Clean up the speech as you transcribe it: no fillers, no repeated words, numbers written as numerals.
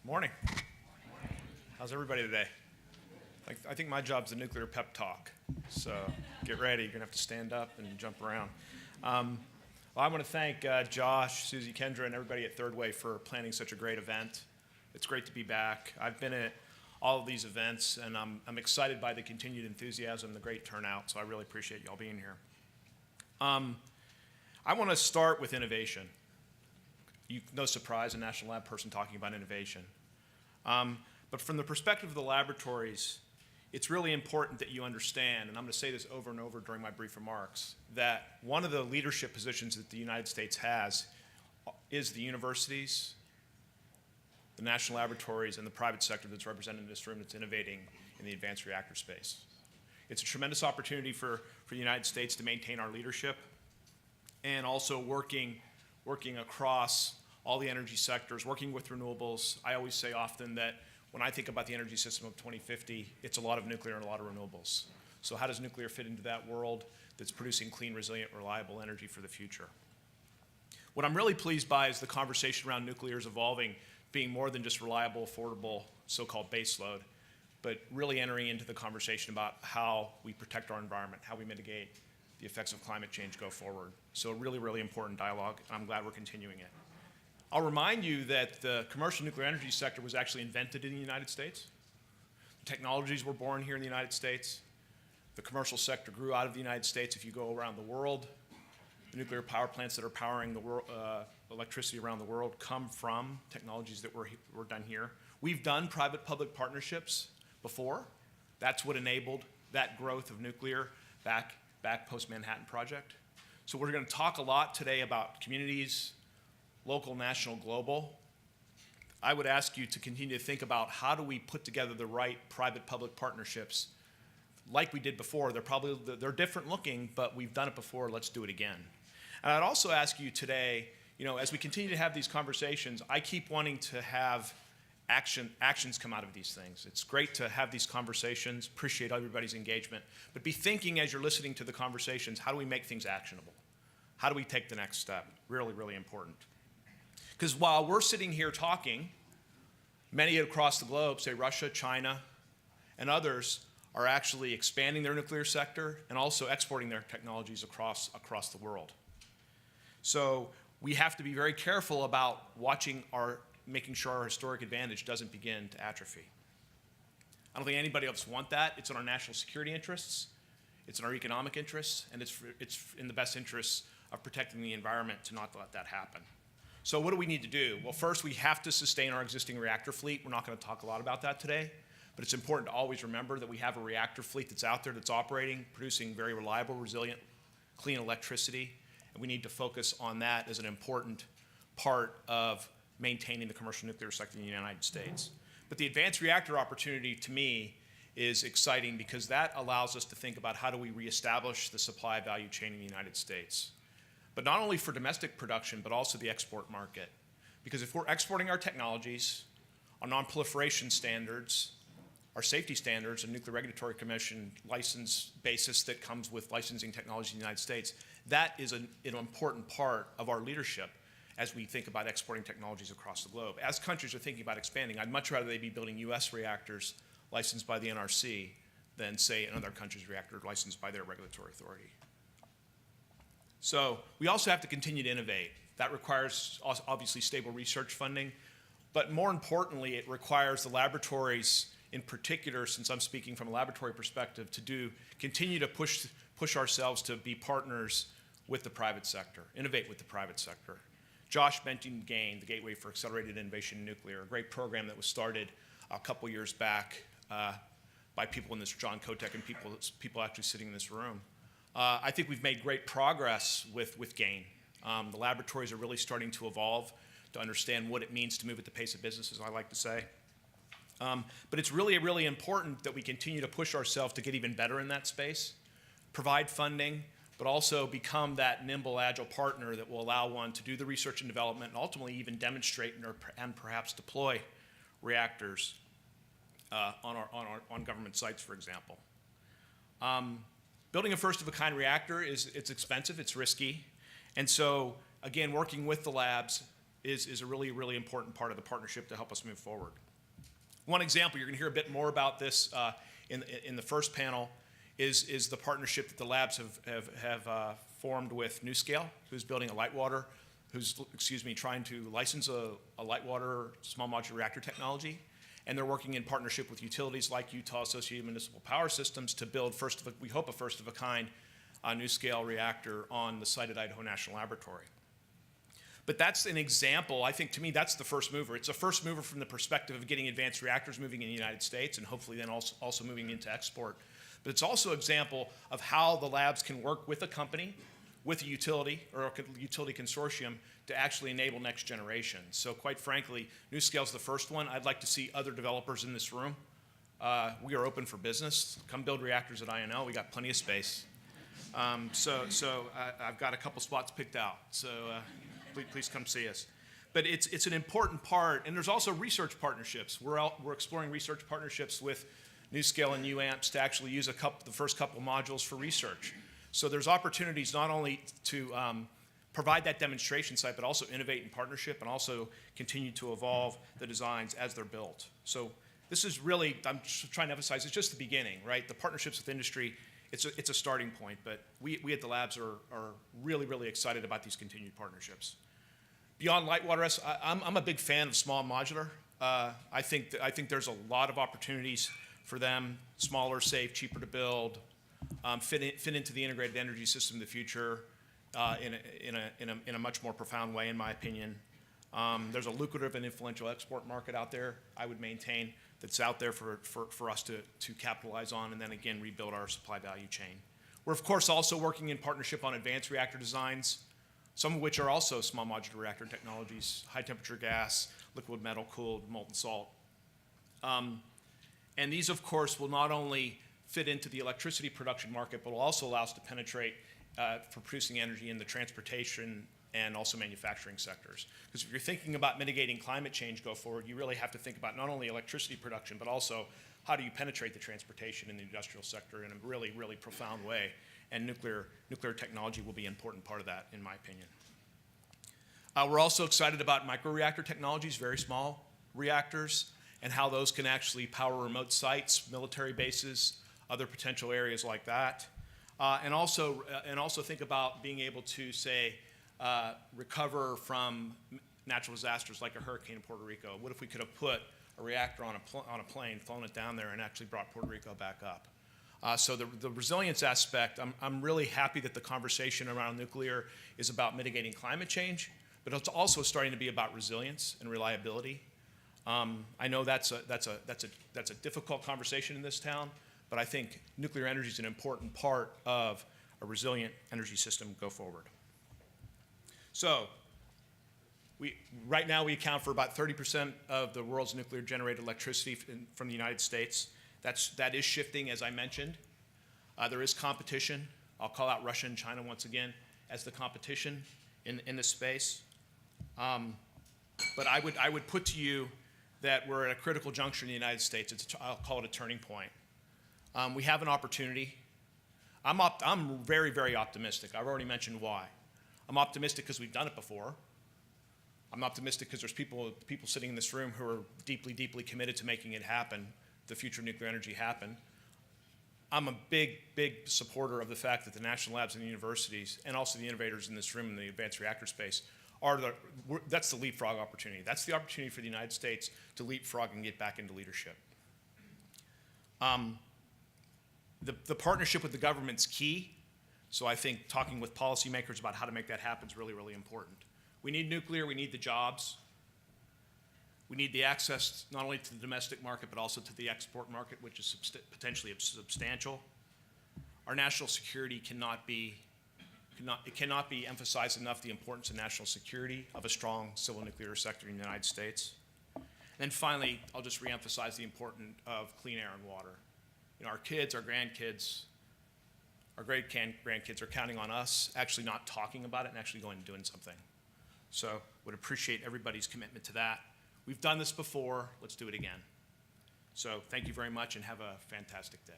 Morning. How's everybody today? I think my job's a nuclear pep talk, so get ready. You're going to have to stand up and jump around. Well, I want to thank Josh, Susie, Kendra, and everybody at Third Way for planning such a great event. It's great to be back. I've been at all of these events, and I'm excited by the continued enthusiasm, the great turnout, so I really appreciate y'all being here. I want to start with innovation. No surprise, a National Lab person talking about innovation. But from the perspective of the laboratories, it's really important that you understand, and I'm going to say this over and over during my brief remarks, that one of the leadership positions that the United States has is the universities, the national laboratories, and the private sector that's represented in this room that's innovating in the advanced reactor space. It's a tremendous opportunity for the United States to maintain our leadership and also working across all the energy sectors, working with renewables. I always say often that when I think about the energy system of 2050, it's a lot of nuclear and a lot of renewables. So how does nuclear fit into that world that's producing clean, resilient, reliable energy for the future? What I'm really pleased by is the conversation around nuclear is evolving, being more than just reliable, affordable, so-called baseload, but really entering into the conversation about how we protect our environment, how we mitigate the effects of climate change go forward. So a really, really important dialogue, and I'm glad we're continuing it. I'll remind you that the commercial nuclear energy sector was actually invented in the United States. The technologies were born here in the United States. The commercial sector grew out of the United States. If you go around the world, the nuclear power plants that are powering the world, electricity around the world come from technologies that were done here. We've done private-public partnerships before. That's what enabled that growth of nuclear back post-Manhattan Project. So we're going to talk a lot today about communities, local, national, global. I would ask you to continue to think about how do we put together the right private-public partnerships like we did before. They're different looking, but we've done it before. Let's do it again. And I'd also ask you today, as we continue to have these conversations, I keep wanting to have actions come out of these things. It's great to have these conversations, appreciate everybody's engagement, but be thinking as you're listening to the conversations, how do we make things actionable? How do we take the next step? Really, really important. Because while we're sitting here talking, many across the globe, say Russia, China, and others, are actually expanding their nuclear sector and also exporting their technologies across the world. So we have to be very careful about making sure our historic advantage doesn't begin to atrophy. I don't think anybody else wants that. It's in our national security interests, it's in our economic interests, and it's in the best interests of protecting the environment to not let that happen. So what do we need to do? Well, first, we have to sustain our existing reactor fleet. We're not going to talk a lot about that today, but it's important to always remember that we have a reactor fleet that's out there that's operating, producing very reliable, resilient, clean electricity, and we need to focus on that as an important part of maintaining the commercial nuclear sector in the United States. But the advanced reactor opportunity, to me, is exciting because that allows us to think about how do we reestablish the supply value chain in the United States. But not only for domestic production, but also the export market. Because if we're exporting our technologies, our non-proliferation standards, our safety standards, and Nuclear Regulatory Commission license basis that comes with licensing technology in the United States, that is an important part of our leadership as we think about exporting technologies across the globe. As countries are thinking about expanding, I'd much rather they be building US reactors licensed by the NRC than, say, another country's reactor licensed by their regulatory authority. So we also have to continue to innovate. That requires obviously stable research funding, but more importantly, it requires the laboratories in particular, since I'm speaking from a laboratory perspective, to continue to push ourselves to be partners with the private sector, innovate with the private sector. Josh mentioned GAIN, the Gateway for Accelerated Innovation in Nuclear, a great program that was started a couple years back by people in this, John Kotek and people actually sitting in this room. I think we've made great progress with GAIN. The laboratories are really starting to evolve to understand what it means to move at the pace of business, as I like to say. But it's really, really important that we continue to push ourselves to get even better in that space, provide funding, but also become that nimble, agile partner that will allow one to do the research and development and ultimately even demonstrate and perhaps deploy reactors on government sites, for example. Building a first-of-a-kind reactor it's expensive, it's risky, and so again, working with the labs, is a really, really important part of the partnership to help us move forward. One example, you're going to hear a bit more about this in the first panel, is the partnership that the labs have formed with NuScale, who's building a light water, trying to license a light water small modular reactor technology. And they're working in partnership with utilities like Utah Associated Municipal Power Systems to build, we hope, a first-of-a-kind NuScale reactor on the site at Idaho National Laboratory. But that's an example. I think, to me, that's the first mover. It's a first mover from the perspective of getting advanced reactors moving in the United States and hopefully then also moving into export. But it's also an example of how the labs can work with a company, with a utility or a utility consortium to actually enable next generation. So quite frankly, NuScale's the first one. I'd like to see other developers in this room. We are open for business. Come build reactors at INL. We got plenty of space. I've got a couple spots picked out. So please come see us. But it's an important part, and there's also research partnerships. We're exploring research partnerships with NuScale and UAMPS to actually use the first couple modules for research. So there's opportunities not only to provide that demonstration site, but also innovate in partnership and also continue to evolve the designs as they're built. So this is really, I'm trying to emphasize, it's just the beginning, right? The partnerships with industry, it's a starting point, but we at the labs are really, really excited about these continued partnerships. Beyond light water, I'm a big fan of small modular. I think there's a lot of opportunities for them, smaller, safe, cheaper to build, fit into the integrated energy system of the future in a much more profound way, in my opinion. There's a lucrative and influential export market out there, I would maintain, that's out there for us to capitalize on and then again rebuild our supply value chain. We're of course also working in partnership on advanced reactor designs, some of which are also small modular reactor technologies, high temperature gas, liquid metal cooled, molten salt. And these of course will not only fit into the electricity production market, but will also allow us to penetrate for producing energy in the transportation and also manufacturing sectors. Because if you're thinking about mitigating climate change go forward, you really have to think about not only electricity production, but also how do you penetrate the transportation and the industrial sector in a really, really profound way. And nuclear technology will be an important part of that, in my opinion. We're also excited about microreactor technologies, very small reactors, and how those can actually power remote sites, military bases, other potential areas like that. And also think about being able to, say, recover from natural disasters like a hurricane in Puerto Rico. What if we could have put a reactor on a plane, flown it down there, and actually brought Puerto Rico back up? So the resilience aspect, I'm really happy that the conversation around nuclear is about mitigating climate change, but it's also starting to be about resilience and reliability. I know that's a difficult conversation in this town, but I think nuclear energy is an important part of a resilient energy system go forward. So right now we account for about 30% of the world's nuclear generated electricity from the United States. That is shifting, as I mentioned. There is competition. I'll call out Russia and China once again as the competition in this space. But I would put to you that we're at a critical juncture in the United States. I'll call it a turning point. We have an opportunity. I'm very, very optimistic. I've already mentioned why. I'm optimistic because we've done it before. I'm optimistic because there's people sitting in this room who are deeply, deeply committed to making it happen, the future of nuclear energy happen. I'm a big, big supporter of the fact that the national labs and the universities, and also the innovators in this room in the advanced reactor space, that's the leapfrog opportunity. That's the opportunity for the United States to leapfrog and get back into leadership. The partnership with the government's key. So I think talking with policymakers about how to make that happen is really, really important. We need nuclear, we need the jobs. We need the access not only to the domestic market, but also to the export market, which is potentially substantial. Our national security cannot be emphasized enough, the importance of national security of a strong civil nuclear sector in the United States. And finally, I'll just reemphasize the importance of clean air and water. You know, our kids, our grandkids, our great-grandkids are counting on us actually not talking about it and actually going and doing something. So would appreciate everybody's commitment to that. We've done this before. Let's do it again. So thank you very much and have a fantastic day.